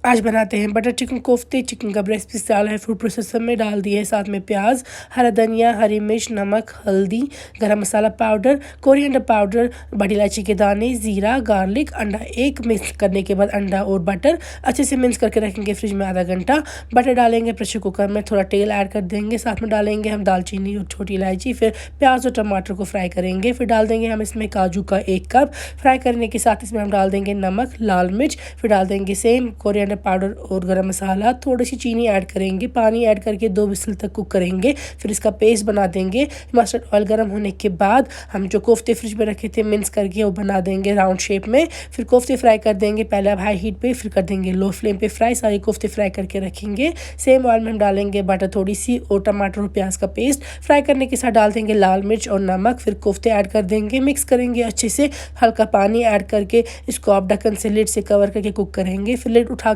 आज बनाते हैं बटर चिकन कोफ्ते। चिकन का ब्रेस्ट पीस डाला है, फूड प्रोसेसर में डाल दिए है, साथ में प्याज, हरा धनिया, हरी मिर्च, नमक, हल्दी, गरम मसाला पाउडर, कोरिएंडर पाउडर, बड़ी इलायची के दाने, ज़ीरा, गार्लिक, अंडा एक मिक्स करने के बाद अंडा और बटर अच्छे से मिक्स करके रखेंगे फ्रिज में आधा घंटा। बटर डालेंगे प्रेशर कुकर में, थोड़ा तेल ऐड कर देंगे, साथ में डालेंगे हम दालचीनी और छोटी इलायची, फिर प्याज और टमाटर को फ्राई करेंगे। फिर डाल देंगे हम इसमें काजू का 1 कप। फ्राई करने के साथ इसमें हम डाल देंगे नमक, लाल मिर्च, फिर डाल देंगे सेम कोरिएंडर पाउडर और गरम मसाला, थोड़ी सी चीनी ऐड करेंगे, पानी ऐड करके 2 विसल तक कुक करेंगे। फिर इसका पेस्ट बना देंगे। मस्टर्ड ऑयल गर्म होने के बाद हम जो कोफ्ते फ्रिज में रखे थे मिक्स करके वो बना देंगे राउंड शेप में। फिर कोफ्ते फ्राई कर देंगे, पहले अब हाई हीट पे, फिर कर देंगे लो फ्लेम पे फ्राई। सारे कोफ्ते फ्राई करके रखेंगे। सेम ऑयल में हम डालेंगे बटर थोड़ी सी और टमाटर और प्याज का पेस्ट। फ्राई करने के साथ डाल देंगे लाल मिर्च और नमक, फिर कोफ्ते ऐड कर देंगे, मिक्स करेंगे अच्छे से। हल्का पानी ऐड करके इसको आप ढक्कन से लिड से कवर करके कुक करेंगे। फिर लिड उठा